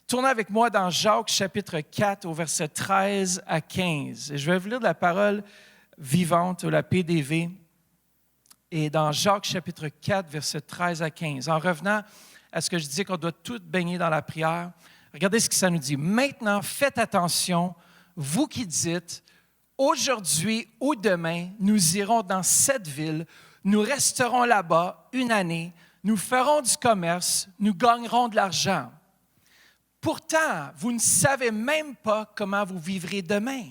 Tournez avec moi dans Jacques chapitre 4 au verset 13 à 15. Et je vais vous lire de la parole vivante ou la PDV. Et dans Jacques chapitre 4, verset 13 à 15. En revenant à ce que je disais qu'on doit tout baigner dans la prière, regardez ce que ça nous dit. Maintenant, faites attention, vous qui dites, aujourd'hui ou demain, nous irons dans cette ville, nous resterons là-bas une année, nous ferons du commerce, nous gagnerons de l'argent. Pourtant, vous ne savez même pas comment vous vivrez demain.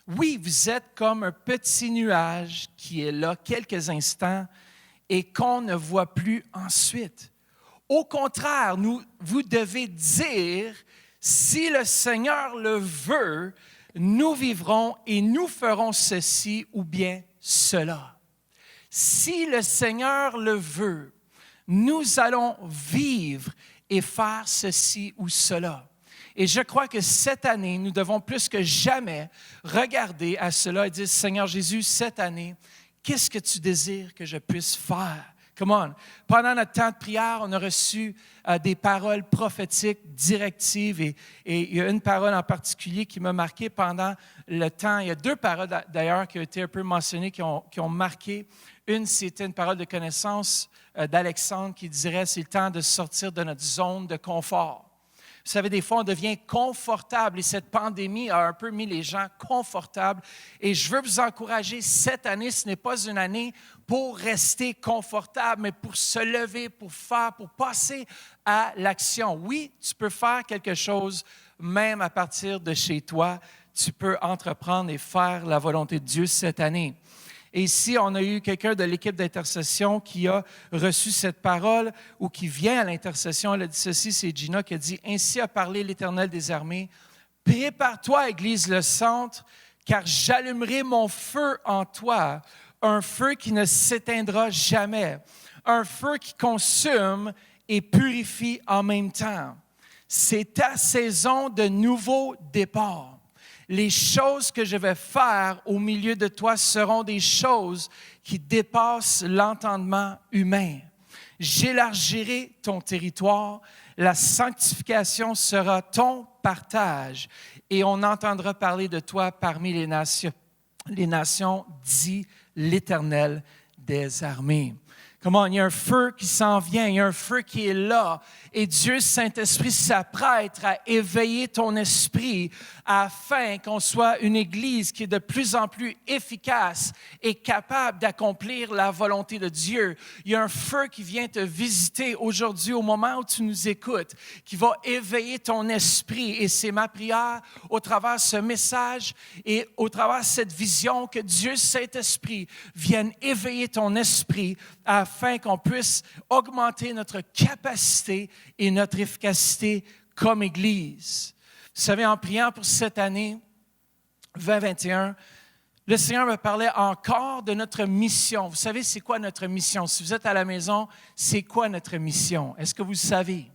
Oui, vous êtes comme un petit nuage qui est là quelques instants et qu'on ne voit plus ensuite. Au contraire, vous devez dire, si le Seigneur le veut, nous vivrons et nous ferons ceci ou bien cela. Si le Seigneur le veut, nous allons vivre et faire ceci ou cela. Et je crois que cette année, nous devons plus que jamais regarder à cela et dire, Seigneur Jésus, cette année, qu'est-ce que tu désires que je puisse faire? Come on. Pendant notre temps de prière, on a reçu des paroles prophétiques, directives, et il y a une parole en particulier qui m'a marqué pendant le temps. Il y a deux paroles d'ailleurs qui ont été un peu mentionnées, qui ont marqué. Une, c'était une parole de connaissance d'Alexandre qui dirait, c'est le temps de sortir de notre zone de confort. Vous savez, des fois, on devient confortable et cette pandémie a un peu mis les gens confortables. Et je veux vous encourager, cette année, ce n'est pas une année pour rester confortable, mais pour se lever, pour faire, pour passer à l'action. Oui, tu peux faire quelque chose même à partir de chez toi. Tu peux entreprendre et faire la volonté de Dieu cette année. Et ici, on a eu quelqu'un de l'équipe d'intercession qui a reçu cette parole ou qui vient à l'intercession. Elle a dit ceci, c'est Gina qui a dit « Ainsi a parlé l'Éternel des armées. Prépare-toi, Église le centre, car j'allumerai mon feu en toi, un feu qui ne s'éteindra jamais, un feu qui consume et purifie en même temps. C'est ta saison de nouveau départ. Les choses que je vais faire au milieu de toi seront des choses qui dépassent l'entendement humain. J'élargirai ton territoire, la sanctification sera ton partage et on entendra parler de toi parmi les nations. Les nations, dit l'Éternel des armées. Comment il y a un feu qui s'en vient, il y a un feu qui est là. Et Dieu, Saint-Esprit, s'apprête à éveiller ton esprit afin qu'on soit une Église qui est de plus en plus efficace et capable d'accomplir la volonté de Dieu. Il y a un feu qui vient te visiter aujourd'hui au moment où tu nous écoutes, qui va éveiller ton esprit. Et c'est ma prière au travers de ce message et au travers de cette vision que Dieu, Saint-Esprit, vienne éveiller ton esprit afin qu'on puisse augmenter notre capacité et notre efficacité comme Église. Vous savez, en priant pour cette année 2021, le Seigneur me parlait encore de notre mission. Vous savez, c'est quoi notre mission? Si vous êtes à la maison, c'est quoi notre mission? Est-ce que vous le savez?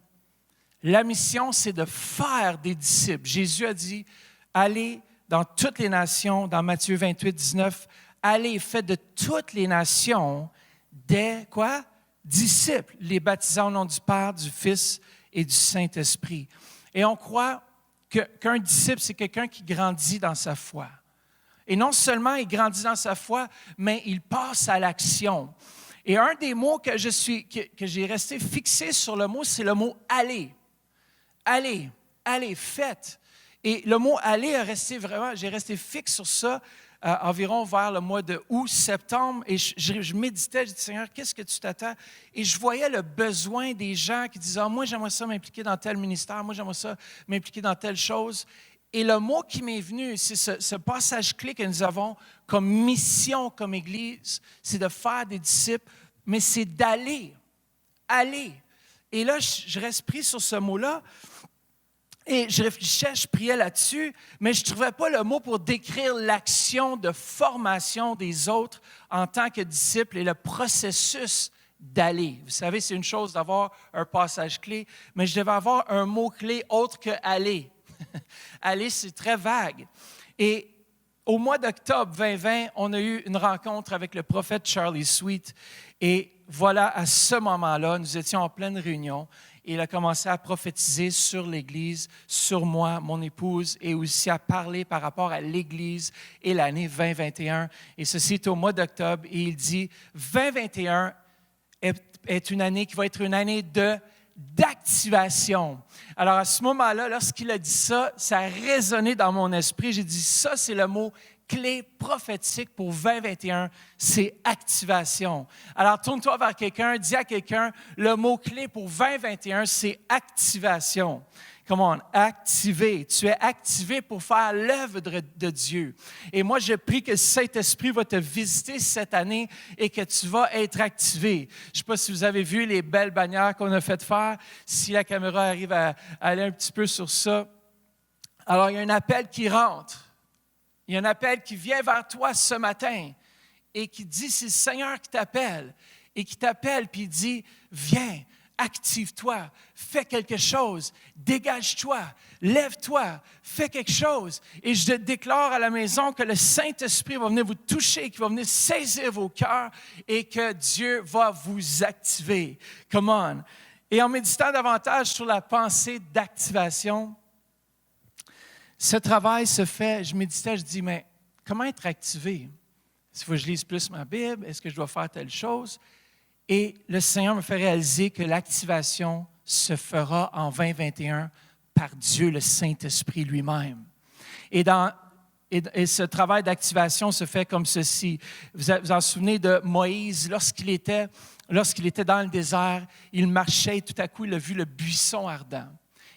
La mission, c'est de faire des disciples. Jésus a dit, allez dans toutes les nations, dans Matthieu 28, 19, allez et faites de toutes les nations des, quoi? Disciples, les baptisant au nom du Père, du Fils et du Saint-Esprit. Et on croit qu'un disciple, c'est quelqu'un qui grandit dans sa foi. Et non seulement il grandit dans sa foi, mais il passe à l'action. Et un des mots que j'ai resté fixé sur le mot, c'est le mot « aller ». Allez, allez, faites. Et le mot « aller » j'ai resté fixe sur ça environ vers le mois de août, septembre, et je méditais, je dis, Seigneur, qu'est-ce que tu t'attends? Et je voyais le besoin des gens qui disaient, moi, j'aimerais ça m'impliquer dans tel ministère, moi, j'aimerais ça m'impliquer dans telle chose. Et le mot qui m'est venu, c'est ce passage clé que nous avons comme mission, comme Église, c'est de faire des disciples, mais c'est d'aller, aller. Et là, je reste pris sur ce mot-là. Et je réfléchissais, je priais là-dessus, mais je ne trouvais pas le mot pour décrire l'action de formation des autres en tant que disciples et le processus d'aller. Vous savez, c'est une chose d'avoir un passage clé, mais je devais avoir un mot-clé autre que « aller ». Aller, c'est très vague. Et au mois d'octobre 2020, on a eu une rencontre avec le prophète Charlie Sweet. Et voilà, à ce moment-là, nous étions en pleine réunion. Et il a commencé à prophétiser sur l'Église, sur moi, mon épouse, et aussi à parler par rapport à l'Église et l'année 2021. Et ceci est au mois d'octobre. Et il dit, 2021 est une année qui va être une année d'activation. Alors, à ce moment-là, lorsqu'il a dit ça, ça a résonné dans mon esprit. J'ai dit, ça, c'est le mot clé prophétique pour 2021, c'est activation. Alors, tourne-toi vers quelqu'un, dis à quelqu'un, le mot clé pour 2021, c'est activation. Come on, activer. Tu es activé pour faire l'œuvre de Dieu. Et moi, je prie que Saint-Esprit va te visiter cette année et que tu vas être activé. Je ne sais pas si vous avez vu les belles bannières qu'on a fait faire. Si la caméra arrive à aller un petit peu sur ça. Alors, il y a un appel qui rentre. Il y a un appel qui vient vers toi ce matin et qui dit, c'est le Seigneur qui t'appelle. Et qui t'appelle, puis il dit, viens, active-toi, fais quelque chose, dégage-toi, lève-toi, fais quelque chose. Et je déclare à la maison que le Saint-Esprit va venir vous toucher, qu'il va venir saisir vos cœurs et que Dieu va vous activer. Come on. Et en méditant davantage sur la pensée d'activation, ce travail se fait, je méditais, je dis, mais comment être activé? Est-ce qu'il faut que je lise plus ma Bible? Est-ce que je dois faire telle chose? Et le Seigneur me fait réaliser que l'activation se fera en 2021 par Dieu, le Saint-Esprit lui-même. Et ce travail d'activation se fait comme ceci. Vous en souvenez de Moïse, lorsqu'il était dans le désert, il marchait et tout à coup, il a vu le buisson ardent.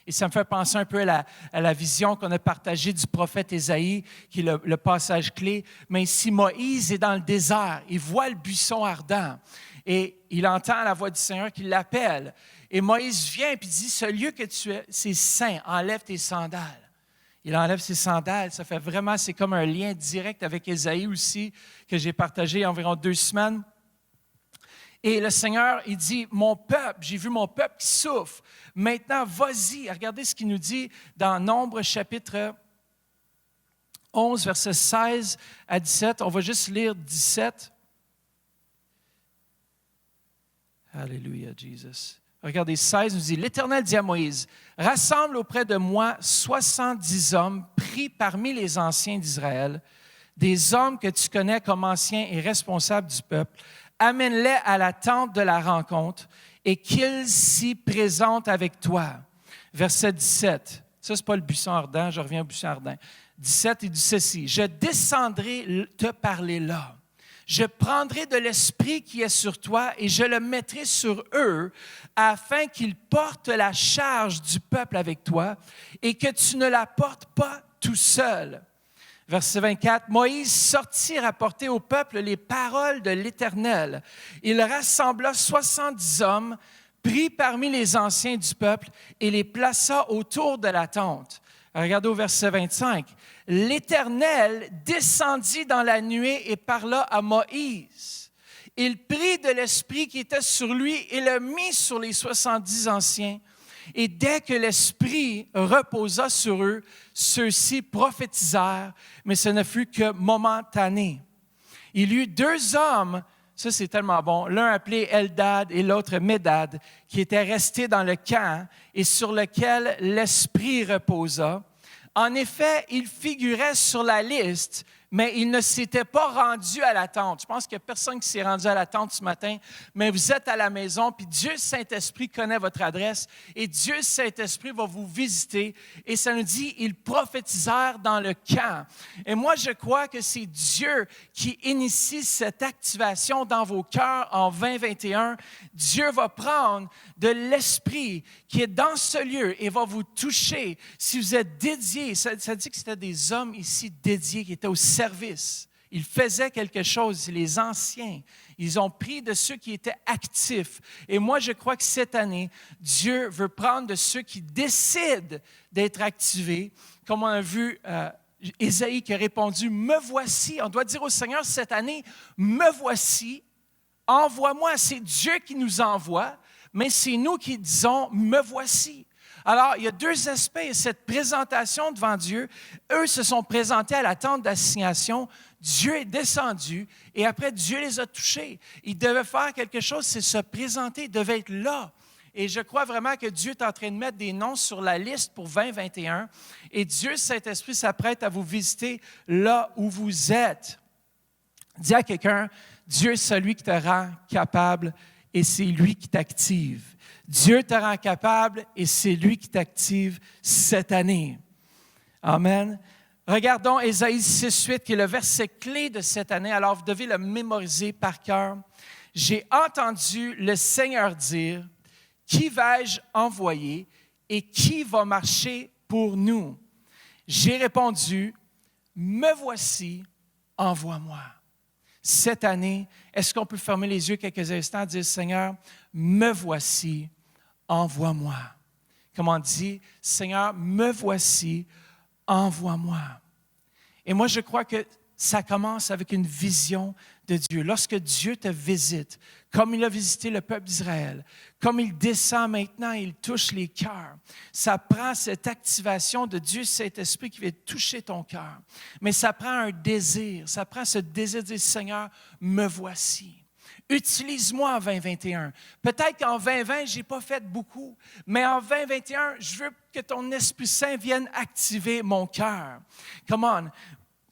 Et ça me fait penser un peu à la vision qu'on a partagée du prophète Ésaïe, qui est le passage clé. Mais ici, Moïse est dans le désert, il voit le buisson ardent et il entend la voix du Seigneur qui l'appelle. Et Moïse vient et dit, ce lieu que tu es, c'est saint, enlève tes sandales. Il enlève ses sandales, ça fait vraiment, c'est comme un lien direct avec Ésaïe aussi, que j'ai partagé il y a environ 2 semaines. Et le Seigneur, il dit, mon peuple, j'ai vu mon peuple qui souffre. Maintenant, vas-y. Regardez ce qu'il nous dit dans Nombre chapitre 11, versets 16 à 17. On va juste lire 17. Alléluia, Jesus. Regardez, 16 nous dit, l'Éternel dit à Moïse, rassemble auprès de moi 70 hommes pris parmi les anciens d'Israël, des hommes que tu connais comme anciens et responsables du peuple. Amène-les à la tente de la rencontre et qu'ils s'y présentent avec toi. Verset 17. Ça, ce n'est pas le buisson ardent, je reviens au buisson ardent. 17, il dit ceci. Je descendrai te parler là. Je prendrai de l'esprit qui est sur toi et je le mettrai sur eux afin qu'ils portent la charge du peuple avec toi et que tu ne la portes pas tout seul. Verset 24, Moïse sortit rapporter au peuple les paroles de l'Éternel. Il rassembla 70 hommes pris parmi les anciens du peuple et les plaça autour de la tente. Regardez au verset 25. L'Éternel descendit dans la nuée et parla à Moïse. Il prit de l'esprit qui était sur lui et le mit sur les 70 anciens. Et dès que l'Esprit reposa sur eux, ceux-ci prophétisèrent, mais ce ne fut que momentané. Il y eut 2 hommes, ça c'est tellement bon, l'un appelé Eldad et l'autre Médad, qui étaient restés dans le camp et sur lequel l'Esprit reposa. En effet, ils figuraient sur la liste, mais ils ne s'étaient pas rendus à la tente. Je pense qu'il n'y a personne qui s'est rendu à la tente ce matin, mais vous êtes à la maison, puis Dieu Saint-Esprit connaît votre adresse, et Dieu Saint-Esprit va vous visiter, et ça nous dit, ils prophétisèrent dans le camp. Et moi, je crois que c'est Dieu qui initie cette activation dans vos cœurs en 2021. Dieu va prendre de l'Esprit qui est dans ce lieu et va vous toucher. Si vous êtes dédiés, ça dit que c'était des hommes ici dédiés qui étaient au service. Ils faisaient quelque chose, les anciens. Ils ont pris de ceux qui étaient actifs. Et moi, je crois que cette année, Dieu veut prendre de ceux qui décident d'être activés. Comme on a vu Ésaïe qui a répondu, « Me voici ». On doit dire au Seigneur cette année, « Me voici, envoie-moi ». C'est Dieu qui nous envoie, mais c'est nous qui disons, « Me voici ». Alors, il y a deux aspects. Cette présentation devant Dieu, eux se sont présentés à la tente d'assignation. Dieu est descendu et après, Dieu les a touchés. Ils devaient faire quelque chose, c'est se présenter, ils devaient être là. Et je crois vraiment que Dieu est en train de mettre des noms sur la liste pour 2021. Et Dieu, Saint-Esprit, s'apprête à vous visiter là où vous êtes. Dis à quelqu'un, Dieu est celui qui te rend capable et c'est lui qui t'active. Dieu te rend capable et c'est lui qui t'active cette année. Amen. Regardons Ésaïe 6,8, qui est le verset clé de cette année. Alors, vous devez le mémoriser par cœur. « J'ai entendu le Seigneur dire, qui vais-je envoyer et qui va marcher pour nous? J'ai répondu, me voici, envoie-moi. » Cette année, est-ce qu'on peut fermer les yeux quelques instants et dire, « Seigneur, me voici, envoie-moi. » Comme on dit, « Seigneur, me voici, envoie-moi. » Et moi, je crois que ça commence avec une vision de Dieu. Lorsque Dieu te visite, comme il a visité le peuple d'Israël, comme il descend maintenant, il touche les cœurs, ça prend cette activation de Dieu Saint-Esprit qui va toucher ton cœur. Mais ça prend un désir, ça prend ce désir de dire, Seigneur, me voici. Utilise-moi en 2021. Peut-être qu'en 2020, je n'ai pas fait beaucoup, mais en 2021, je veux que ton Esprit Saint vienne activer mon cœur. Come on.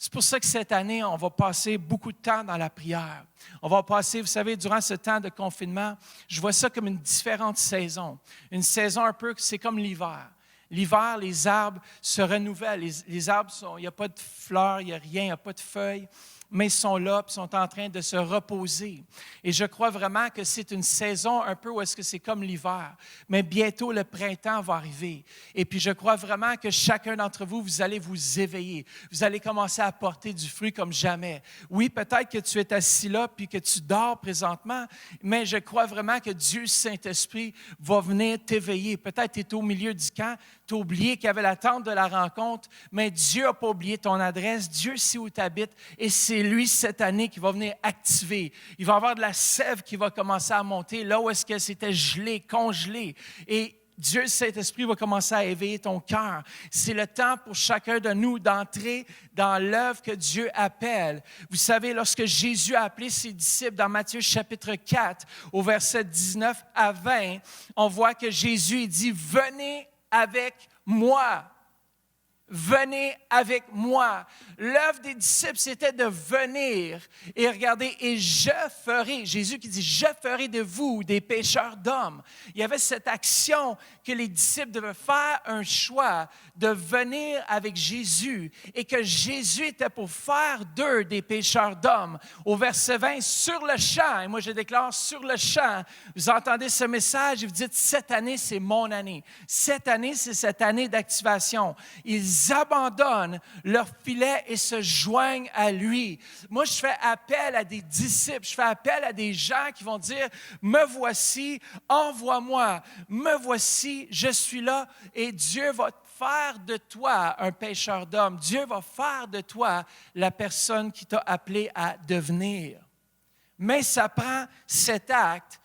C'est pour ça que cette année, on va passer beaucoup de temps dans la prière. On va passer, vous savez, durant ce temps de confinement, je vois ça comme une différente saison. Une saison un peu, c'est comme l'hiver. L'hiver, les arbres se renouvellent. Les arbres, il n'y a pas de fleurs, il n'y a rien, il n'y a pas de feuilles, mais ils sont là, puis sont en train de se reposer. Et je crois vraiment que c'est une saison un peu où est-ce que c'est comme l'hiver. Mais bientôt, le printemps va arriver. Et puis, je crois vraiment que chacun d'entre vous, vous allez vous éveiller. Vous allez commencer à porter du fruit comme jamais. Oui, peut-être que tu es assis là, puis que tu dors présentement, mais je crois vraiment que Dieu Saint-Esprit va venir t'éveiller. Peut-être que tu es au milieu du camp, tu as oublié qu'il y avait l'attente de la rencontre, mais Dieu n'a pas oublié ton adresse. Dieu sait où tu habites et c'est lui, cette année, qui va venir activer. Il va y avoir de la sève qui va commencer à monter là où est-ce que c'était gelé, congelé. Et Dieu, Saint-Esprit, va commencer à éveiller ton cœur. C'est le temps pour chacun de nous d'entrer dans l'œuvre que Dieu appelle. Vous savez, lorsque Jésus a appelé ses disciples dans Matthieu chapitre 4, au verset 19 à 20, on voit que Jésus dit « Venez avec moi ». Venez avec moi. L'œuvre des disciples, c'était de venir et regarder, et je ferai, Jésus qui dit, je ferai de vous des pécheurs d'hommes. Il y avait cette action que les disciples devaient faire un choix de venir avec Jésus et que Jésus était pour faire d'eux des pécheurs d'hommes. Au verset 20, sur le champ, et moi je déclare sur le champ, vous entendez ce message et vous dites, cette année, c'est mon année. Cette année, c'est cette année d'activation. Ils abandonnent leur filet et se joignent à lui. Moi, je fais appel à des disciples, je fais appel à des gens qui vont dire, me voici, envoie-moi, me voici, je suis là et Dieu va faire de toi un pécheur d'hommes. Dieu va faire de toi la personne qui t'a appelé à devenir. Mais ça prend cet acte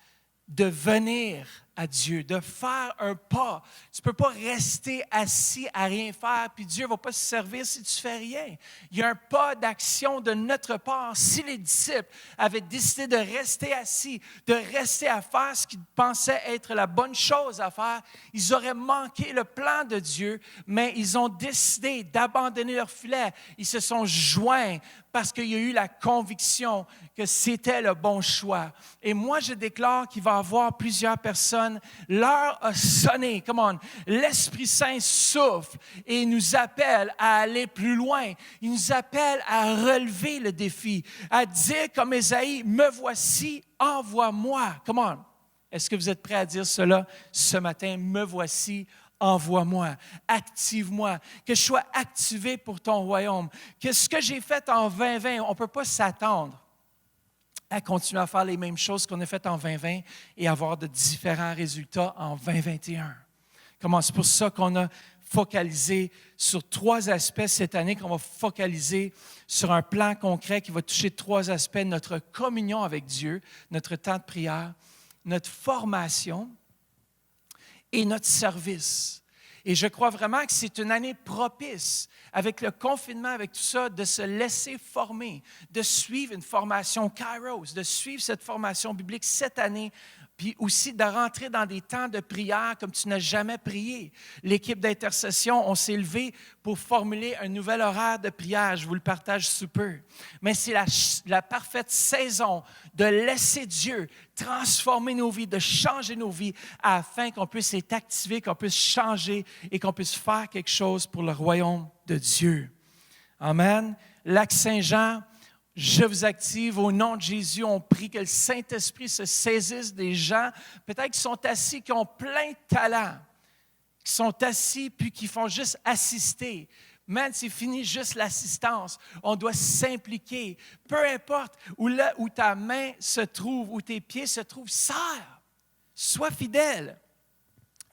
de venir à Dieu, de faire un pas. Tu ne peux pas rester assis à rien faire, puis Dieu ne va pas se servir si tu ne fais rien. Il y a un pas d'action de notre part. Si les disciples avaient décidé de rester assis, de rester à faire ce qu'ils pensaient être la bonne chose à faire, ils auraient manqué le plan de Dieu, mais ils ont décidé d'abandonner leur filet. Ils se sont joints parce qu'il y a eu la conviction que c'était le bon choix. Et moi, je déclare qu'il va y avoir plusieurs personnes. L'heure a sonné. Come on. L'Esprit Saint souffle et nous appelle à aller plus loin. Il nous appelle à relever le défi, à dire comme Ésaïe, « Me voici, envoie-moi. » Come on. Est-ce que vous êtes prêts à dire cela ce matin? « Me voici, envoie-moi, active-moi, que je sois activé pour ton royaume. » Que ce que j'ai fait en 2020, on ne peut pas s'attendre à continuer à faire les mêmes choses qu'on a faites en 2020 et avoir de différents résultats en 2021. Comment? C'est pour ça qu'on a focalisé sur 3 aspects cette année, qu'on va focaliser sur un plan concret qui va toucher 3 aspects, notre communion avec Dieu, notre temps de prière, notre formation et notre service. Et je crois vraiment que c'est une année propice, avec le confinement, avec tout ça, de se laisser former, de suivre une formation Kairos, de suivre cette formation biblique cette année, puis aussi de rentrer dans des temps de prière comme tu n'as jamais prié. L'équipe d'intercession, on s'est levé pour formuler un nouvel horaire de prière. Je vous le partage sous peu. Mais c'est la parfaite saison de laisser Dieu transformer nos vies, de changer nos vies afin qu'on puisse être activé, qu'on puisse changer et qu'on puisse faire quelque chose pour le royaume de Dieu. Amen. Lac-Saint-Jean, je vous active au nom de Jésus. On prie que le Saint-Esprit se saisisse des gens, peut-être qui sont assis, qui ont plein de talents, qui sont assis puis qui font juste assister. Man, c'est fini juste l'assistance. On doit s'impliquer. Peu importe où ta main se trouve, où tes pieds se trouvent, sers. Sois fidèle.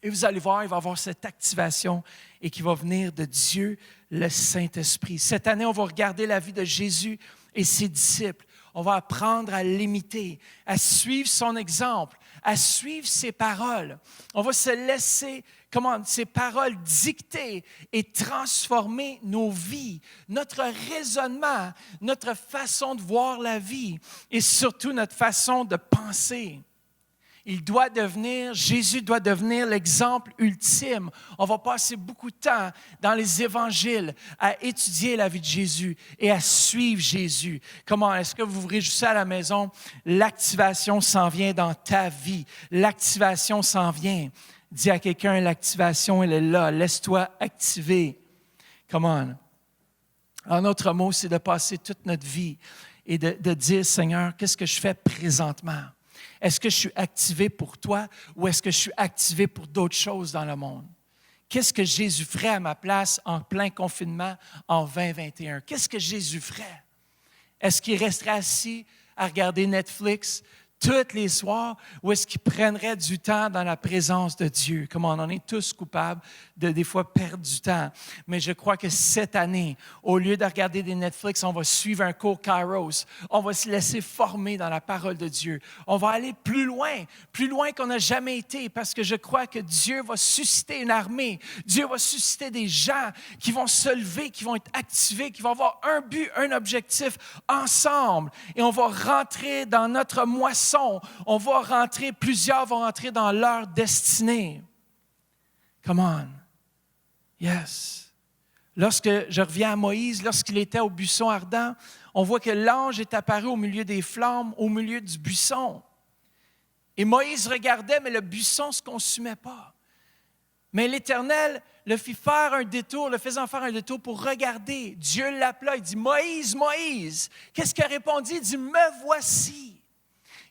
Et vous allez voir, il va y avoir cette activation et qui va venir de Dieu, le Saint-Esprit. Cette année, on va regarder la vie de Jésus et ses disciples. On va apprendre à l'imiter, à suivre son exemple, à suivre ses paroles. On va se laisser, ces paroles dicter et transformer nos vies, notre raisonnement, notre façon de voir la vie et surtout notre façon de penser. Jésus doit devenir l'exemple ultime. On va passer beaucoup de temps dans les évangiles à étudier la vie de Jésus et à suivre Jésus. Comment est-ce que vous vous réjouissez à la maison? L'activation s'en vient dans ta vie. L'activation s'en vient. Dis à quelqu'un, l'activation, elle est là. Laisse-toi activer. Comment? En autre mot, c'est de passer toute notre vie et de dire, Seigneur, qu'est-ce que je fais présentement? Est-ce que je suis activé pour toi ou est-ce que je suis activé pour d'autres choses dans le monde? Qu'est-ce que Jésus ferait à ma place en plein confinement en 2021? Qu'est-ce que Jésus ferait? Est-ce qu'il resterait assis à regarder Netflix tous les soirs ou est-ce qu'il prendrait du temps dans la présence de Dieu? Comme on en est tous coupables de des fois perdre du temps. Mais je crois que cette année, au lieu de regarder des Netflix, on va suivre un cours Kairos. On va se laisser former dans la parole de Dieu. On va aller plus loin qu'on n'a jamais été parce que je crois que Dieu va susciter une armée. Dieu va susciter des gens qui vont se lever, qui vont être activés, qui vont avoir un but, un objectif ensemble. Et on va rentrer dans notre moisson. Plusieurs vont rentrer dans leur destinée. Come on. Yes. Lorsque je reviens à Moïse, lorsqu'il était au buisson ardent, on voit que l'ange est apparu au milieu des flammes, au milieu du buisson. Et Moïse regardait, mais le buisson ne se consumait pas. Mais l'Éternel le fit faire un détour, le faisant faire un détour pour regarder. Dieu l'appela, il dit, « Moïse, Moïse! » Qu'est-ce qu'il a répondu? Il dit, « Me voici! »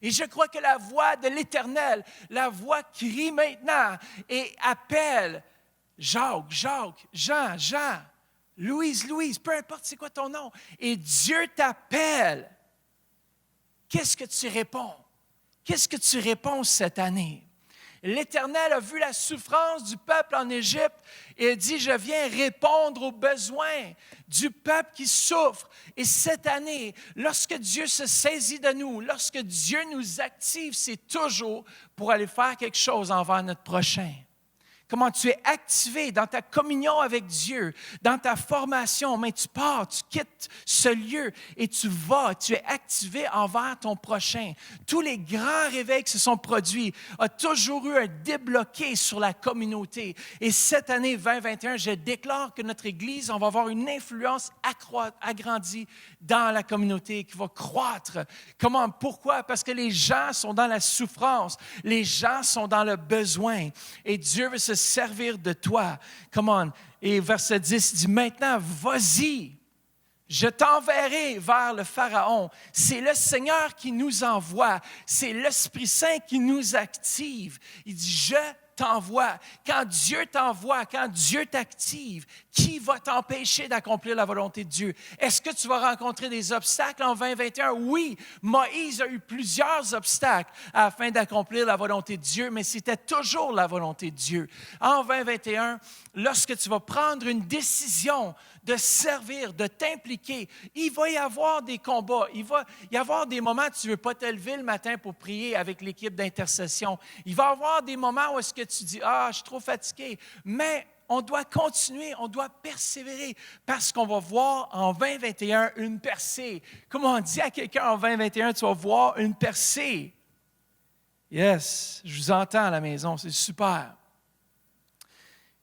Et je crois que la voix de l'Éternel, la voix crie maintenant et appelle Jacques, Jean, Louise, peu importe c'est quoi ton nom. Et Dieu t'appelle. Qu'est-ce que tu réponds? Qu'est-ce que tu réponds cette année? L'Éternel a vu la souffrance du peuple en Égypte et a dit, je viens répondre aux besoins du peuple qui souffre. Et cette année, lorsque Dieu se saisit de nous, lorsque Dieu nous active, c'est toujours pour aller faire quelque chose envers notre prochain. Comment tu es activé dans ta communion avec Dieu, dans ta formation, mais tu pars, tu quittes ce lieu et tu es activé envers ton prochain. Tous les grands réveils qui se sont produits ont toujours eu un débloqué sur la communauté. Et cette année 2021, je déclare que notre Église, on va avoir une influence agrandie dans la communauté qui va croître. Comment? Pourquoi? Parce que les gens sont dans la souffrance, les gens sont dans le besoin et Dieu veut se servir de toi. Come on. Et verset 10 dit, maintenant, vas-y, je t'enverrai vers le Pharaon. C'est le Seigneur qui nous envoie. C'est l'Esprit Saint qui nous active. Il dit, je t'envoie. Quand Dieu t'envoie, quand Dieu t'active, qui va t'empêcher d'accomplir la volonté de Dieu? Est-ce que tu vas rencontrer des obstacles en 2021? Oui, Moïse a eu plusieurs obstacles afin d'accomplir la volonté de Dieu, mais c'était toujours la volonté de Dieu. En 2021, lorsque tu vas prendre une décision de servir, de t'impliquer, il va y avoir des combats. Il va y avoir des moments où tu ne veux pas te lever le matin pour prier avec l'équipe d'intercession. Il va y avoir des moments où est-ce que tu dis, « Ah, je suis trop fatigué. » Mais on doit continuer, on doit persévérer parce qu'on va voir en 2021 une percée. Comme on dit à quelqu'un en 2021, tu vas voir une percée. Yes, je vous entends à la maison, c'est super.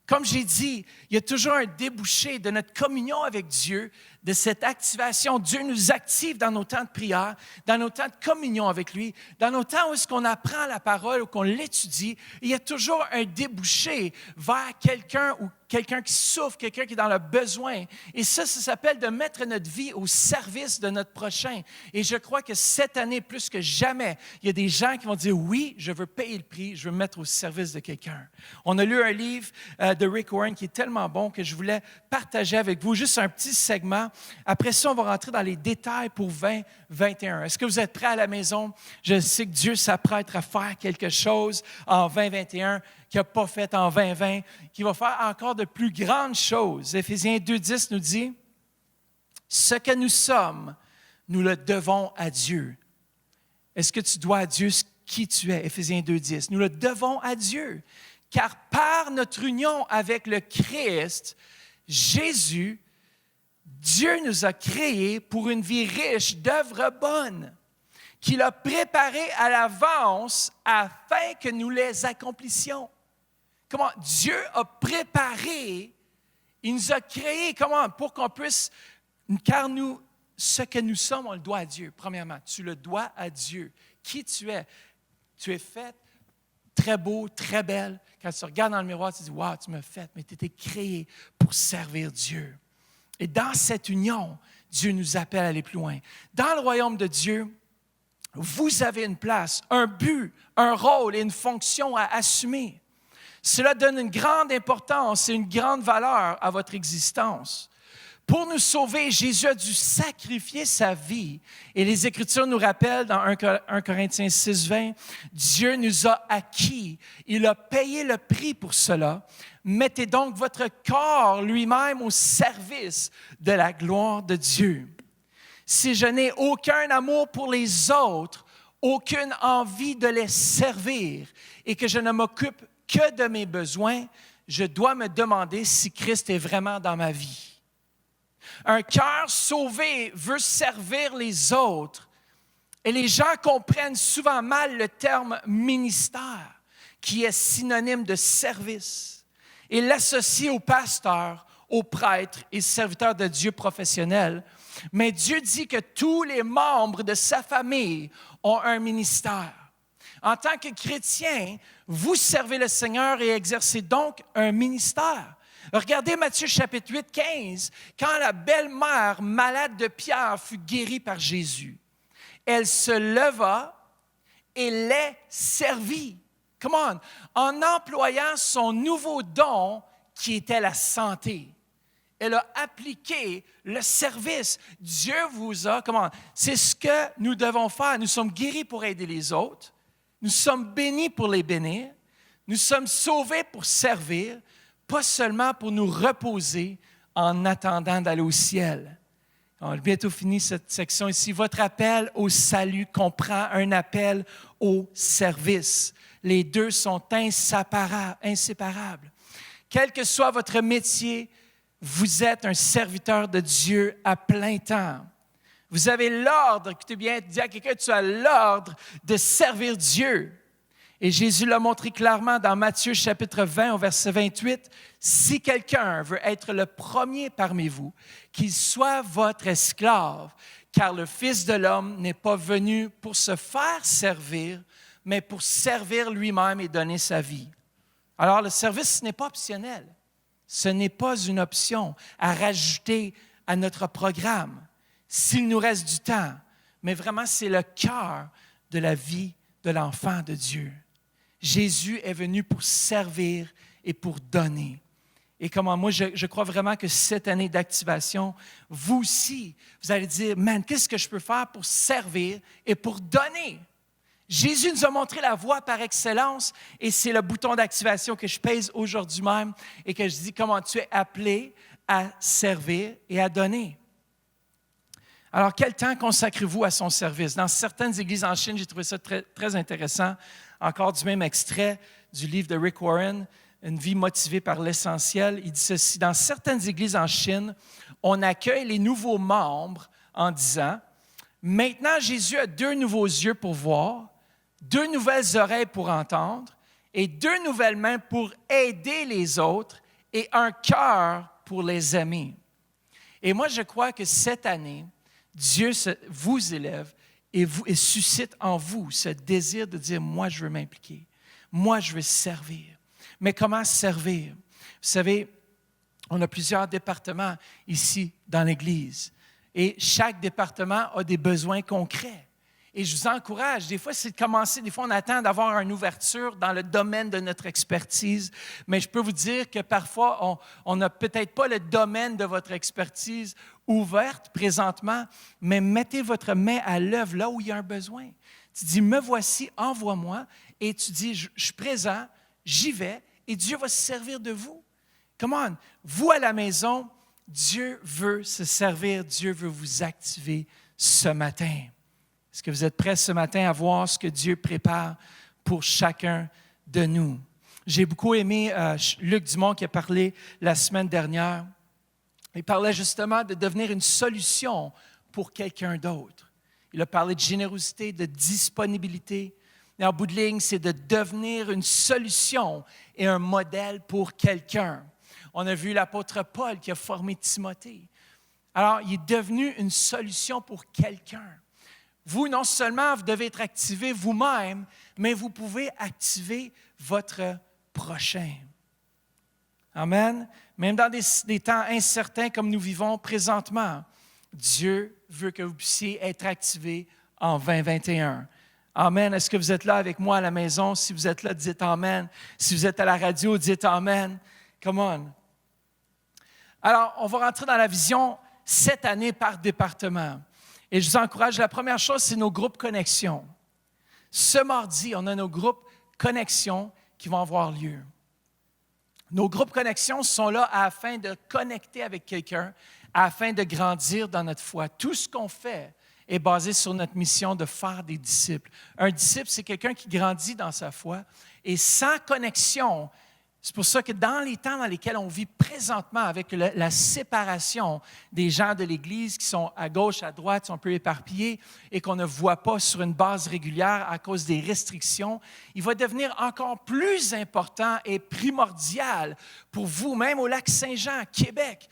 Comme j'ai dit, il y a toujours un débouché de notre communion avec Dieu, de cette activation. Dieu nous active dans nos temps de prière, dans nos temps de communion avec lui, dans nos temps où est-ce qu'on apprend la parole ou qu'on l'étudie. Il y a toujours un débouché vers quelqu'un ou quelqu'un qui souffre, quelqu'un qui est dans le besoin. Et ça s'appelle de mettre notre vie au service de notre prochain. Et je crois que cette année, plus que jamais, il y a des gens qui vont dire, oui, je veux payer le prix, je veux me mettre au service de quelqu'un. On a lu un livre de Rick Warren qui est tellement bon que je voulais partager avec vous, juste un petit segment. Après ça, on va rentrer dans les détails pour 2021. Est-ce que vous êtes prêts à la maison? Je sais que Dieu s'apprête à faire quelque chose en 2021 qu'il n'a pas fait en 2020, qu'il va faire encore de plus grandes choses. Éphésiens 2,10 nous dit, « Ce que nous sommes, nous le devons à Dieu. » Est-ce que tu dois à Dieu qui tu es? Éphésiens 2,10. Nous le devons à Dieu, car par notre union avec le Christ, Jésus, Dieu nous a créés pour une vie riche d'œuvres bonnes, qu'il a préparées à l'avance afin que nous les accomplissions. Comment Dieu a préparé, il nous a créés, comment? Pour qu'on puisse, car nous, ce que nous sommes, on le doit à Dieu. Premièrement, tu le dois à Dieu. Qui tu es? Tu es faite très beau, très belle. Quand tu regardes dans le miroir, tu te dis, « Wow, tu m'as faite, mais tu étais créé pour servir Dieu. » Et dans cette union, Dieu nous appelle à aller plus loin. Dans le royaume de Dieu, vous avez une place, un but, un rôle et une fonction à assumer. Cela donne une grande importance et une grande valeur à votre existence. Pour nous sauver, Jésus a dû sacrifier sa vie. Et les Écritures nous rappellent dans 1 Corinthiens 6, 20, Dieu nous a acquis. Il a payé le prix pour cela. Mettez donc votre corps lui-même au service de la gloire de Dieu. Si je n'ai aucun amour pour les autres, aucune envie de les servir et que je ne m'occupe que de mes besoins, je dois me demander si Christ est vraiment dans ma vie. Un cœur sauvé veut servir les autres. Et les gens comprennent souvent mal le terme ministère, qui est synonyme de service. Et l'associent aux pasteurs, aux prêtres et serviteurs de Dieu professionnels. Mais Dieu dit que tous les membres de sa famille ont un ministère. En tant que chrétien, vous servez le Seigneur et exercez donc un ministère. Regardez Matthieu chapitre 8, 15, quand la belle-mère malade de Pierre fut guérie par Jésus. Elle se leva et les servit. Come on! En employant son nouveau don qui était la santé. Elle a appliqué le service. Dieu vous a, comment? C'est ce que nous devons faire. Nous sommes guéris pour aider les autres. Nous sommes bénis pour les bénir. Nous sommes sauvés pour servir, pas seulement pour nous reposer en attendant d'aller au ciel. On a bientôt fini cette section ici. Votre appel au salut comprend un appel au service. Les deux sont inséparables. Quel que soit votre métier, vous êtes un serviteur de Dieu à plein temps. Vous avez l'ordre, écoutez bien, dis à quelqu'un, tu as l'ordre de servir Dieu. Et Jésus l'a montré clairement dans Matthieu chapitre 20 au verset 28. « Si quelqu'un veut être le premier parmi vous, qu'il soit votre esclave, car le Fils de l'homme n'est pas venu pour se faire servir, mais pour servir lui-même et donner sa vie. » Alors le service, ce n'est pas optionnel. Ce n'est pas une option à rajouter à notre programme, s'il nous reste du temps. Mais vraiment, c'est le cœur de la vie de l'enfant de Dieu. Jésus est venu pour servir et pour donner. Et comment moi, je crois vraiment que cette année d'activation, vous aussi, vous allez dire, « Man, qu'est-ce que je peux faire pour servir et pour donner? » Jésus nous a montré la voie par excellence et c'est le bouton d'activation que je pèse aujourd'hui même et que je dis comment tu es appelé à servir et à donner. Alors, quel temps consacrez-vous à son service? Dans certaines églises en Chine, j'ai trouvé ça très, très intéressant. Encore du même extrait du livre de Rick Warren. Une vie motivée par l'essentiel. Il dit ceci, dans certaines églises en Chine, on accueille les nouveaux membres en disant, maintenant Jésus a 2 nouveaux yeux pour voir, 2 nouvelles oreilles pour entendre et 2 nouvelles mains pour aider les autres et un cœur pour les aimer. Et moi, je crois que cette année, Dieu vous élève et suscite en vous ce désir de dire, moi, je veux m'impliquer. Moi, je veux servir. Mais comment servir? Vous savez, on a plusieurs départements ici dans l'Église. Et chaque département a des besoins concrets. Et je vous encourage, des fois, c'est de commencer, des fois, on attend d'avoir une ouverture dans le domaine de notre expertise, mais je peux vous dire que parfois, on n'a peut-être pas le domaine de votre expertise ouverte présentement, mais mettez votre main à l'œuvre là où il y a un besoin. Tu dis, me voici, envoie-moi, et tu dis, je suis présent, j'y vais, et Dieu va se servir de vous. Come on, vous à la maison, Dieu veut se servir, Dieu veut vous activer ce matin. Est-ce que vous êtes prêts ce matin à voir ce que Dieu prépare pour chacun de nous? J'ai beaucoup aimé Luc Dumont qui a parlé la semaine dernière. Il parlait justement de devenir une solution pour quelqu'un d'autre. Il a parlé de générosité, de disponibilité. Et en bout de ligne, c'est de devenir une solution et un modèle pour quelqu'un. On a vu l'apôtre Paul qui a formé Timothée. Alors, il est devenu une solution pour quelqu'un. Vous, non seulement, vous devez être activé vous-même, mais vous pouvez activer votre prochain. Amen. Même dans des temps incertains comme nous vivons présentement, Dieu veut que vous puissiez être activé en 2021. Amen. Est-ce que vous êtes là avec moi à la maison? Si vous êtes là, dites Amen. Si vous êtes à la radio, dites Amen. Come on. Alors, on va rentrer dans la vision cette année par département. Et je vous encourage, la première chose, c'est nos groupes connexion. Ce mardi, on a nos groupes connexion qui vont avoir lieu. Nos groupes connexion sont là afin de connecter avec quelqu'un, afin de grandir dans notre foi. Tout ce qu'on fait est basé sur notre mission de faire des disciples. Un disciple, c'est quelqu'un qui grandit dans sa foi. Et sans connexion, c'est pour ça que dans les temps dans lesquels on vit présentement avec la séparation des gens de l'Église qui sont à gauche, à droite, qui sont un peu éparpillés et qu'on ne voit pas sur une base régulière à cause des restrictions, il va devenir encore plus important et primordial pour vous, même au Lac-Saint-Jean, Québec,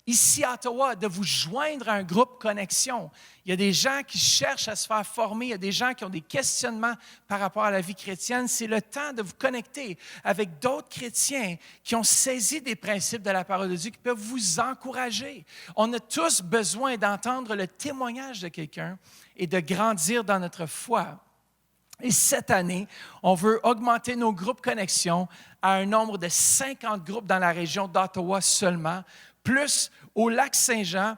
ici à Ottawa, de vous joindre à un groupe connexion. Il y a des gens qui cherchent à se faire former, il y a des gens qui ont des questionnements par rapport à la vie chrétienne. C'est le temps de vous connecter avec d'autres chrétiens qui ont saisi des principes de la parole de Dieu, qui peuvent vous encourager. On a tous besoin d'entendre le témoignage de quelqu'un et de grandir dans notre foi. Et cette année, on veut augmenter nos groupes connexion à un nombre de 50 groupes dans la région d'Ottawa seulement, plus au Lac-Saint-Jean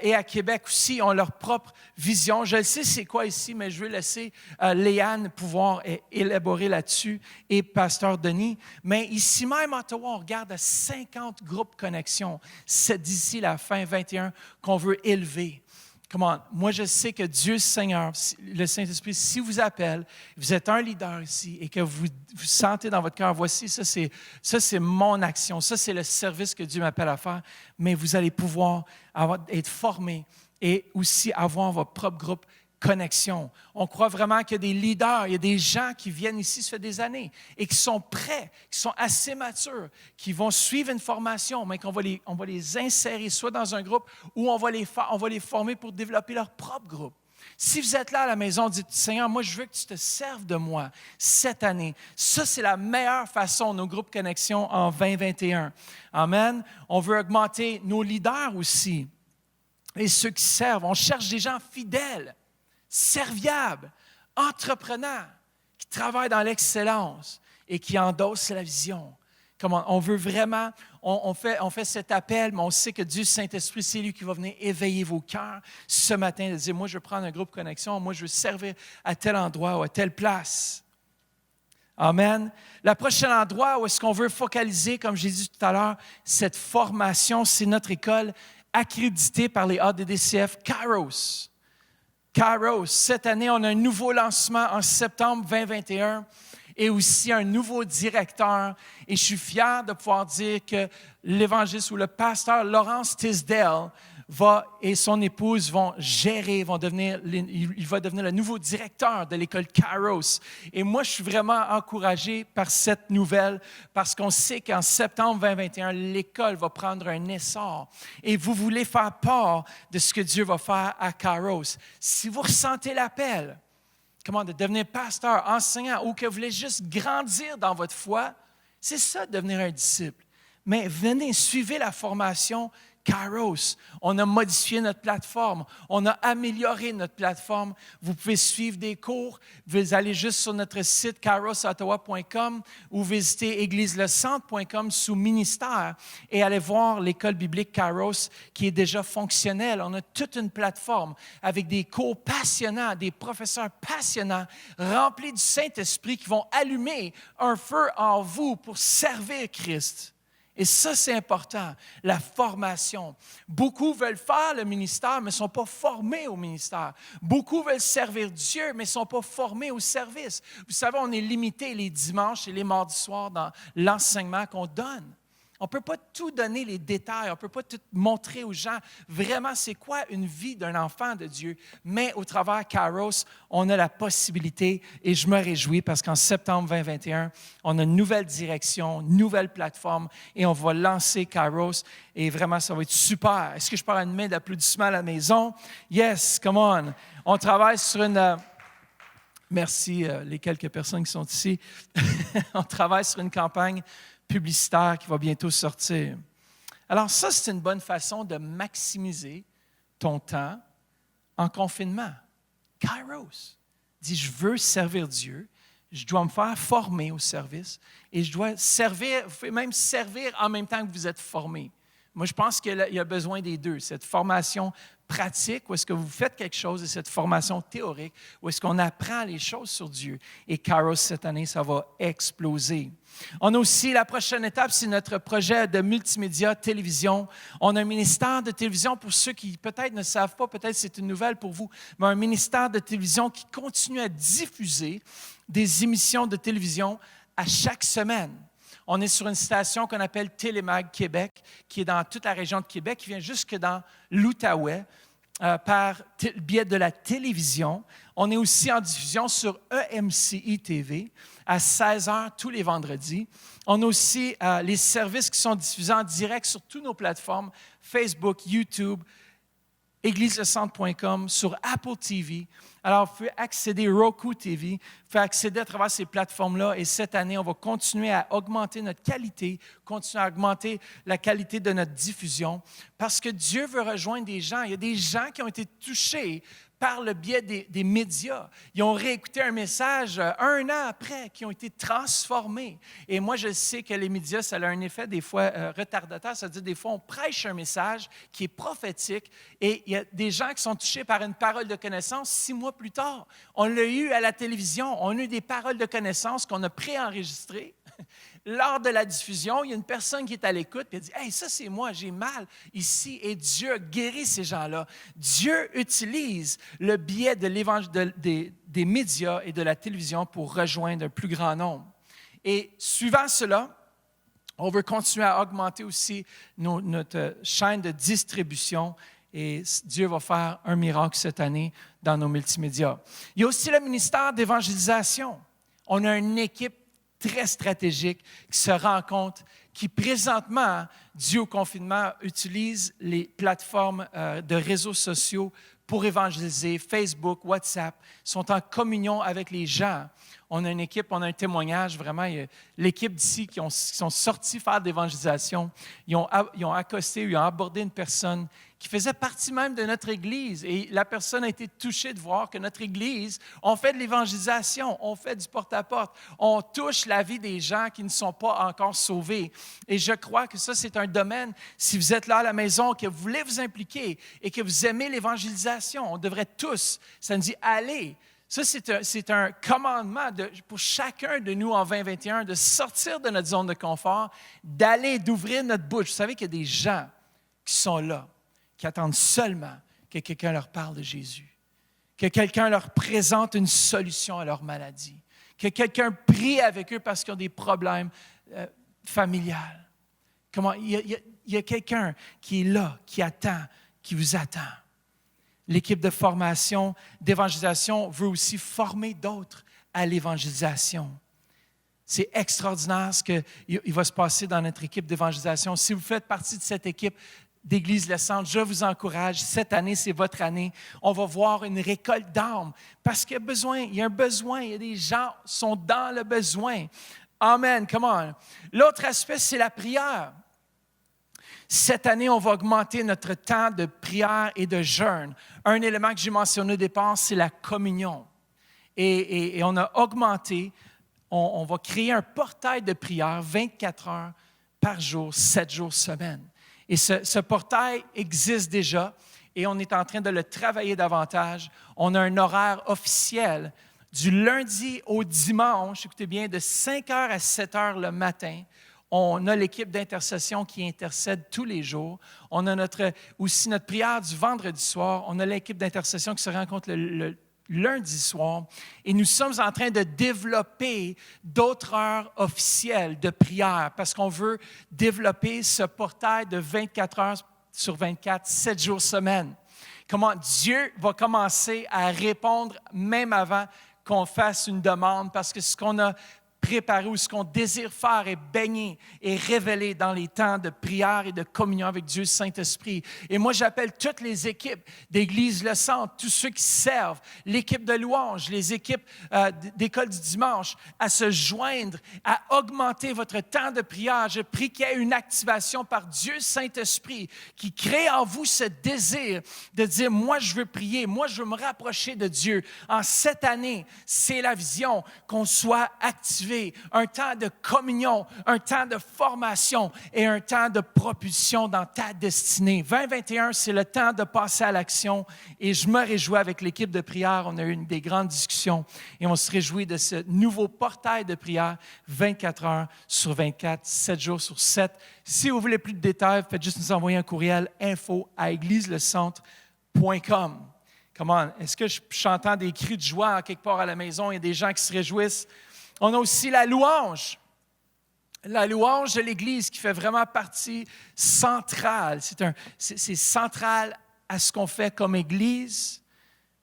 et à Québec aussi, ont leur propre vision. Je sais c'est quoi ici, mais je vais laisser Léane pouvoir élaborer là-dessus et Pasteur Denis. Mais ici même à Ottawa, on regarde à 50 groupes connexion. C'est d'ici la fin 21 qu'on veut élever. Comment? Moi, je sais que Dieu Seigneur, le Saint-Esprit, si vous appelle, vous êtes un leader ici et que vous sentez dans votre cœur, voici, ça c'est mon action, ça c'est le service que Dieu m'appelle à faire, mais vous allez pouvoir être formés et aussi avoir votre propre groupe connexion. On croit vraiment qu'il y a des leaders, il y a des gens qui viennent ici, ça fait des années, et qui sont prêts, qui sont assez matures, qui vont suivre une formation, mais qu'on va les insérer soit dans un groupe ou on va les former pour développer leur propre groupe. Si vous êtes là à la maison, dites, Seigneur, moi je veux que tu te serves de moi cette année. Ça, c'est la meilleure façon, nos groupes connexion en 2021. Amen. On veut augmenter nos leaders aussi et ceux qui servent. On cherche des gens fidèles, serviables, entrepreneurs, qui travaillent dans l'excellence et qui endossent la vision. Comment on veut vraiment, on fait cet appel, mais on sait que Dieu Saint-Esprit, c'est lui qui va venir éveiller vos cœurs ce matin, de dire, moi je veux prendre un groupe connexion, moi je veux servir à tel endroit ou à telle place. Amen. Le prochain endroit où est-ce qu'on veut focaliser, comme j'ai dit tout à l'heure, cette formation, c'est notre école accréditée par les ADDCF, Kairos. Kairos, cette année, on a un nouveau lancement en septembre 2021 et aussi un nouveau directeur. Et je suis fier de pouvoir dire que l'évangéliste ou le pasteur Laurence Tisdale et son épouse vont gérer, il va devenir le nouveau directeur de l'école Kairos. Et moi, je suis vraiment encouragé par cette nouvelle parce qu'on sait qu'en septembre 2021, l'école va prendre un essor. Et vous voulez faire part de ce que Dieu va faire à Kairos. Si vous ressentez l'appel, de devenir pasteur, enseignant, ou que vous voulez juste grandir dans votre foi, c'est ça, devenir un disciple. Mais venez, suivez la formation Kairos. On a modifié notre plateforme. On a amélioré notre plateforme. Vous pouvez suivre des cours. Vous allez juste sur notre site kairosottawa.com ou visiter égliseLecentre.com sous ministère et allez voir l'école biblique Kairos qui est déjà fonctionnelle. On a toute une plateforme avec des cours passionnants, des professeurs passionnants, remplis du Saint-Esprit qui vont allumer un feu en vous pour servir Christ. Et ça, c'est important, la formation. Beaucoup veulent faire le ministère, mais ne sont pas formés au ministère. Beaucoup veulent servir Dieu, mais ne sont pas formés au service. Vous savez, on est limité les dimanches et les mardis soirs dans l'enseignement qu'on donne. On ne peut pas tout donner les détails, on ne peut pas tout montrer aux gens vraiment c'est quoi une vie d'un enfant de Dieu. Mais au travers Kairos, on a la possibilité et je me réjouis parce qu'en septembre 2021, on a une nouvelle direction, une nouvelle plateforme et on va lancer Kairos et vraiment ça va être super. Est-ce que je parle une main d'applaudissements à la maison? Yes, come on. On travaille sur une... Merci les quelques personnes qui sont ici. On travaille sur une campagne publicitaire qui va bientôt sortir. Alors ça, c'est une bonne façon de maximiser ton temps en confinement. Kairos dit, je veux servir Dieu, je dois me faire former au service et je dois servir, vous pouvez même servir en même temps que vous êtes formé. Moi, je pense qu'il y a besoin des deux, cette formation pratique, où est-ce que vous faites quelque chose, et cette formation théorique, où est-ce qu'on apprend les choses sur Dieu. Et Kairos, cette année, ça va exploser. On a aussi, la prochaine étape, c'est notre projet de multimédia télévision. On a un ministère de télévision, pour ceux qui peut-être ne savent pas, peut-être c'est une nouvelle pour vous, mais un ministère de télévision qui continue à diffuser des émissions de télévision à chaque semaine. On est sur une station qu'on appelle Télémag Québec, qui est dans toute la région de Québec, qui vient jusque dans l'Outaouais par le biais de la télévision. On est aussi en diffusion sur EMCI TV à 16h tous les vendredis. On a aussi les services qui sont diffusés en direct sur toutes nos plateformes, Facebook, YouTube, égliseLecentre.com, sur Apple TV. Alors, vous pouvez accéder à Roku TV, vous pouvez accéder à travers ces plateformes-là. Et cette année, on va continuer à augmenter notre qualité, continuer à augmenter la qualité de notre diffusion, parce que Dieu veut rejoindre des gens. Il y a des gens qui ont été touchés par le biais des médias. Ils ont réécouté un message un an après, qui ont été transformés. Et moi, je sais que les médias, ça a un effet des fois retardateur. Ça veut dire des fois, on prêche un message qui est prophétique et il y a des gens qui sont touchés par une parole de connaissance 6 mois plus tard. On l'a eu à la télévision. On a eu des paroles de connaissance qu'on a préenregistrées. Lors de la diffusion, il y a une personne qui est à l'écoute et elle dit « Hey, ça c'est moi, j'ai mal ici. » Et Dieu a guéri ces gens-là. Dieu utilise le biais des médias et de la télévision pour rejoindre un plus grand nombre. Et suivant cela, on veut continuer à augmenter aussi notre chaîne de distribution et Dieu va faire un miracle cette année dans nos multimédias. Il y a aussi le ministère d'évangélisation. On a une équipe très stratégique qui se rencontre, qui présentement, dû au confinement, utilise les plateformes de réseaux sociaux pour évangéliser, Facebook, WhatsApp, sont en communion avec les gens. On a une équipe, on a un témoignage, vraiment, l'équipe d'ici qui sont sortis faire de l'évangélisation, ils ont accosté, ils ont abordé une personne qui faisait partie même de notre Église. Et la personne a été touchée de voir que notre Église, on fait de l'évangélisation, on fait du porte-à-porte, on touche la vie des gens qui ne sont pas encore sauvés. Et je crois que ça, c'est un domaine, si vous êtes là à la maison, que vous voulez vous impliquer et que vous aimez l'évangélisation, on devrait tous, ça nous dit, allez. Ça, c'est un commandement pour chacun de nous en 2021 de sortir de notre zone de confort, d'aller, d'ouvrir notre bouche. Vous savez qu'il y a des gens qui sont là, qui attendent seulement que quelqu'un leur parle de Jésus, que quelqu'un leur présente une solution à leur maladie, Que quelqu'un prie avec eux parce qu'ils ont des problèmes familiales. Comment? Il y a quelqu'un qui est là, qui attend, qui vous attend. L'équipe de formation, d'évangélisation veut aussi former d'autres à l'évangélisation. C'est extraordinaire ce qu'il va se passer dans notre équipe d'évangélisation. Si vous faites partie de cette équipe d'Église Le Centre, je vous encourage. Cette année, c'est votre année. On va voir une récolte d'âmes parce qu'il y a besoin. Il y a un besoin. Il y a des gens qui sont dans le besoin. Amen. Come on. L'autre aspect, c'est la prière. Cette année, on va augmenter notre temps de prière et de jeûne. Un élément que j'ai mentionné au départ, c'est la communion. Et on a augmenté, on va créer un portail de prière 24 heures par jour, 7 jours semaine. Et ce portail existe déjà et on est en train de le travailler davantage. On a un horaire officiel du lundi au dimanche, écoutez bien, de 5 heures à 7 heures le matin. On a l'équipe d'intercession qui intercède tous les jours. On a aussi notre prière du vendredi soir. On a l'équipe d'intercession qui se rencontre le lundi soir. Et nous sommes en train de développer d'autres heures officielles de prière parce qu'on veut développer ce portail de 24 heures sur 24, 7 jours semaine. Comment Dieu va commencer à répondre même avant qu'on fasse une demande parce que ce qu'on a préparer ou ce qu'on désire faire est baigné et révélé dans les temps de prière et de communion avec Dieu Saint-Esprit. Et moi, j'appelle toutes les équipes d'Église Le Centre, tous ceux qui servent, l'équipe de louange, les équipes d'école du dimanche, à se joindre, à augmenter votre temps de prière. Je prie qu'il y ait une activation par Dieu Saint-Esprit qui crée en vous ce désir de dire, moi, je veux prier, moi, je veux me rapprocher de Dieu. En cette année, c'est la vision qu'on soit activé. Un temps de communion, un temps de formation et un temps de propulsion dans ta destinée. 2021, c'est le temps de passer à l'action et je me réjouis avec l'équipe de prière. On a eu des grandes discussions et on se réjouit de ce nouveau portail de prière 24 heures sur 24, 7 jours sur 7. Si vous voulez plus de détails, faites juste nous envoyer un courriel info@égliseLecentre.com. Comment? Est-ce que j'entends des cris de joie en quelque part à la maison? Il y a des gens qui se réjouissent. On a aussi la louange de l'Église qui fait vraiment partie centrale. C'est central à ce qu'on fait comme Église.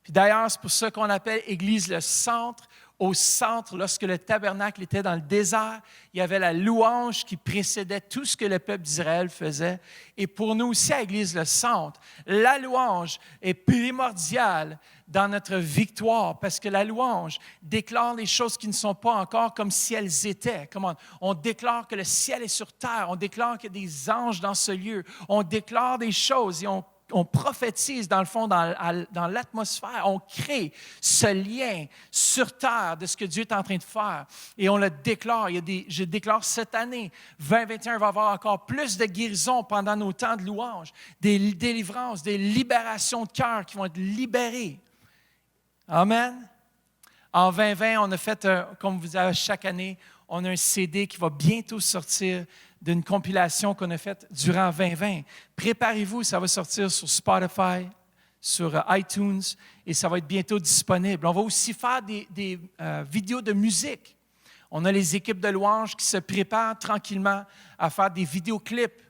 Puis d'ailleurs, c'est pour ça qu'on appelle Église le centre. Au centre, lorsque le tabernacle était dans le désert, il y avait la louange qui précédait tout ce que le peuple d'Israël faisait. Et pour nous aussi, à Église le centre, la louange est primordiale dans notre victoire parce que la louange déclare les choses qui ne sont pas encore comme si elles étaient. Comment? On déclare que le ciel est sur terre, on déclare qu'il y a des anges dans ce lieu, on déclare des choses et on prophétise, dans le fond, dans l'atmosphère. On crée ce lien sur terre de ce que Dieu est en train de faire. Et on le déclare. Je déclare cette année, 2021, il va y avoir encore plus de guérisons pendant nos temps de louange, des délivrances, des libérations de cœur qui vont être libérées. Amen. En 2020, on a fait, comme vous avez chaque année, on a un CD qui va bientôt sortir d'une compilation qu'on a faite durant 2020. Préparez-vous, ça va sortir sur Spotify, sur iTunes, et ça va être bientôt disponible. On va aussi faire des vidéos de musique. On a les équipes de louange qui se préparent tranquillement à faire des vidéoclips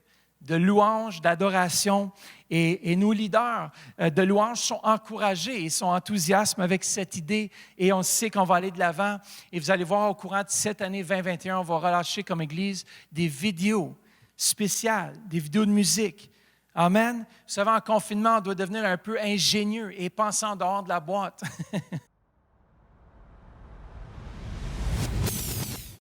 de louange, d'adoration. Et nos leaders de louange sont encouragés et sont enthousiastes avec cette idée. Et on sait qu'on va aller de l'avant. Et vous allez voir, au courant de cette année 2021, on va relâcher comme Église des vidéos spéciales, des vidéos de musique. Amen. Vous savez, en confinement, on doit devenir un peu ingénieux et penser en dehors de la boîte.